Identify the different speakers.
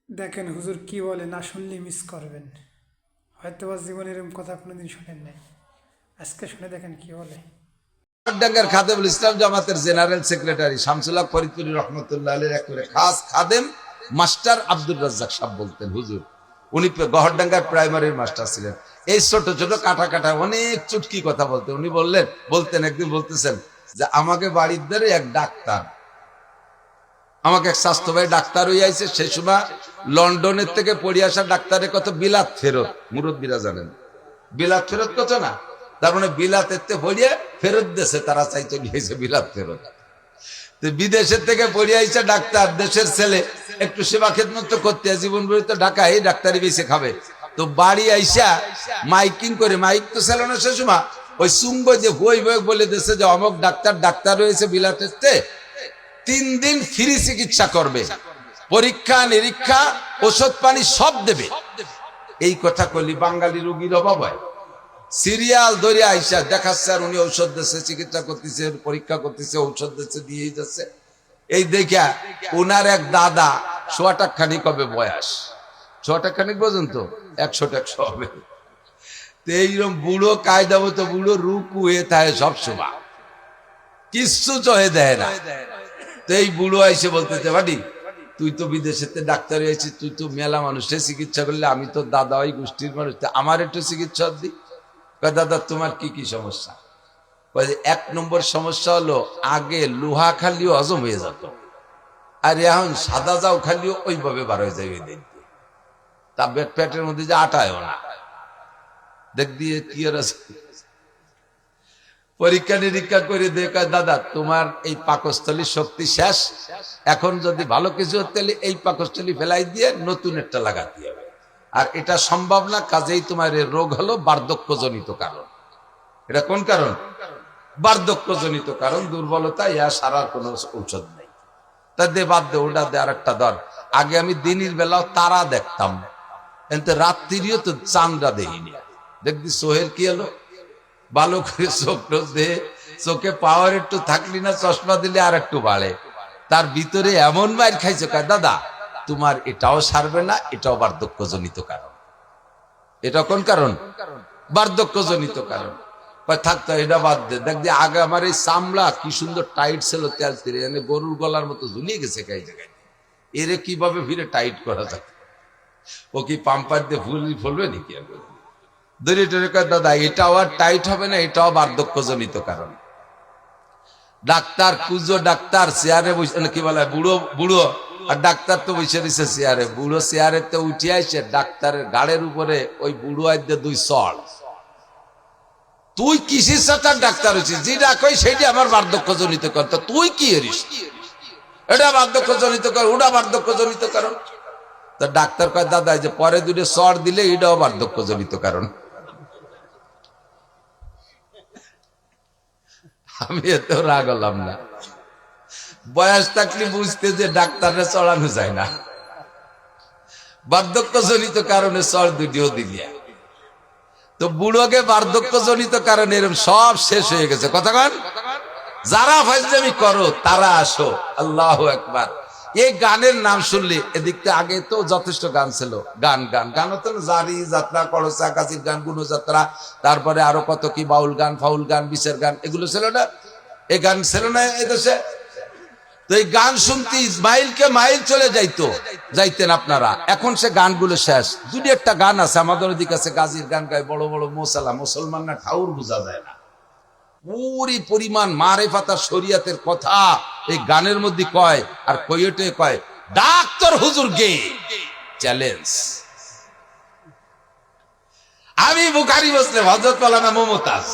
Speaker 1: দেখেন হুজুর কি বলে, না শুনলে মিস করবেন। হয়তো বা জীবনে এরকম কথা কোনোদিন শোনেন নাই, আজকে শুনে দেখেন কি বলে।
Speaker 2: ডাঙ্গার খাদেমুল ইসলাম জামাতের জেনারেল সেক্রেটারি শামসুল হক ফরিদপুরি রহমতুল্লাহ আলাইহির এক খাস খাদেম মাস্টার আব্দুর রাজ্জাক সাহেব বলতেন, হুজুর উনি গহরডাঙ্গার প্রাইমারির মাস্টার ছিলেন। এই ছোট ছোট কাটা কাটা অনেক চুটকি কথা বলতেন। উনি বলতেন একদিন বলতেছেন যে আমাকে বাড়ির ধারে এক ডাক্তার, আমাকে এক স্বাস্থ্য ভাই ডাক্তার হয়ে আইছে। সেই সময় লন্ডনের থেকে পড়ে আসা ডাক্তারের কত বিলাত ফেরত, মুরব্বীরা জানেন বিলাত ফেরত কত না, তার মানে বিলাত এতে পড়িয়ে ফেরত দেশে তারা চাইতে গিয়েছে বিলাত ফেরত। তো বিদেশের থেকে পড়ে আইছে ডাক্তার, দেশের ছেলে, একটু সেবা খেদমত করতে জীবন ভরি তো ঢাকায় এই ডাক্তারি বেশি খাবে। তো বাড়ি আইসা মাইকিং করে, মাইক তো চালানো সে সময় ওই সুঙ্গ যে বই বই বলে দেশে যে অমক ডাক্তার রয়েছে বিলাতের, 3 দিন ফ্রি চিকিৎসা করবে, পরীক্ষা নিরীক্ষা ওষুধ পানি সব দেবে। এই কথা কলি বাঙালি রোগীর অভাব হয়। সিরিয়াল ধরে আইসা দেখাচ্ছে আর উনি ঔষধ দিচ্ছে, চিকিৎসা করতেছে, পরীক্ষা করতেছে, ঔষধ দিচ্ছে, দিয়ে যাচ্ছে। এই দেখা ওনার এক দাদা সোয়াটা খানিক হবে বয়স, সোয়াটা খানিক পর্যন্ত 100 হবে। তো এইরকম বুড়ো কায়দা মতো বুড়ো রুকু হয়ে থাকে সবসময়, কিচ্ছু চহে দেয় না। তো এই বুড়ো আইসে বলতেছে, বাড়ি তুই তো বিদেশেতে ডাক্তার হয়েছিস, তুই তো মেলা মানুষের চিকিৎসা করলে, আমি তো দাদা ওই গোষ্ঠীর মানুষ, আমার একটু চিকিৎসা দি। দাদা তোমার কি কি সমস্যা? 1 নম্বর সমস্যা হলো আগে লোহা খালিও হজম হয়ে যেত, আর এখন সাদা যাও খালিও ওইভাবে বার হয়ে যায়, দেখতে তা পেটের মধ্যে যে আটায়ও না, দেখ দিয়ে কি আর আছে। পরীক্ষা নিরীক্ষা করে দেখা, দাদা তোমার এই পাকস্থলীর শক্তি শেষ, এখন যদি ভালো কিছু হতে এই পাকস্থলী ফেলাই দিয়ে নতুন একটা লাগাতে হবে, আর এটা সম্ভব না, কাজেই তোমার এই রোগ হলো বার্ধক্যজনিত কারণ। এটা কোন কারণ? বার্ধক্যজনিত কারণ, দুর্বলতা, ইয়া সারার কোনো ঔষধ নেই। তা দে বাদ দে, ওটা দে, আর একটা ধর। আগে আমি দিনের বেলাও তারা দেখতাম, কিন্তু রাত্রিও তো চাঁদরা দেখিনি। দেখবি সোহেল কি হলো, ভালো করে চোখ দে, চোখে পাওয়ার একটু থাকলি না, চশমা দিলে আর একটু বাড়ে। তার ভিতরে এমন মাইর খাইছো, দাদা তোমার এটাও সারবে না, এটাও বার্ধক্যজনিত কারণ। এটা কোন কারণ? বার্ধক্যজনিত কারণ। থাকতো এটা বাদ দে, দেখবি আগে আমার এই চামড়া কি সুন্দর টাইট ছিল, তেল তেলে গরুর গলার মতো ঝুলিয়ে গেছে গাই জায়গায়, এরে কিভাবে ফিরে টাইট করা যায়? ও কি পাম্পার দিয়ে ফুলবে নাকি? দাদা এটাও আর টাইট হবে না, এটাও বার্ধক্যজনিত কারণ। ডাক্তার কুজো ডাক্তার চেয়ারে বসে, কি বলে বুড়ো বুড়ো, আর ডাক্তার তো বসে দিছে চেয়ারে। বুড়ো চেয়ারে তো উঠে আসছে, ডাক্তারের গাড়ের উপরে ওই বুড়ো আইতে 2 চড়। তুই কিসের সাথে ডাক্তার হয়েছিস? যেটা কই সেটি আমার বার্ধক্যজনিত কারণ, তুই কি এরিস? এটা বার্ধক্যজনিত কারণ, ওটা বার্ধক্যজনিত কারণ। তা ডাক্তার কয়, দাদা যে পরে 2 চড় দিলে এটাও বার্ধক্যজনিত কারণ। আমি এত রাগ হলাম না, বয়স থাকলে বুঝতে যে ডাক্তাররা চড়ানো যায় না, বার্ধক্যজনিত কারণে চড় 2টিও দিলিয়া। তো বুড়োকে বার্ধক্যজনিত কারণে এরকম সব শেষ হয়ে গেছে। কথা কন, যারা ফাজলামি করো তারা আসো, আল্লাহু আকবার। এই গানের নাম শুনলে, এদিকটা আগে তো যথেষ্ট গান ছিল, গান গান গান হতো না, জারি যাত্রা, করসা কাশির গান, গুণযাত্রা, তারপরে আরো কত কি বাউল গান, ফাউল গান, বিশের গান, এগুলো ছিল না? এই গান ছিল না এই দেশে? তো এই গান শুনতে মাইলকে মাইল চলে যাইতেন আপনারা। এখন সে গানগুলো শেষ। 2-1টা গান আছে আমাদের ওদিকে, আছে গাজীর গান গায় বড় বড় মোসালা, মুসলমান না ঠাউর বোঝা যায় না, পুরি পরিমাণ মারেফাত শরিয়াতের কথা এই গানের মধ্যে কয়, আর কইতে কয় ডাক্তার হুজুর গে চ্যালেঞ্জ। আমি বুখারী মুসলিম, হযরত মাওলানা মুমতাজ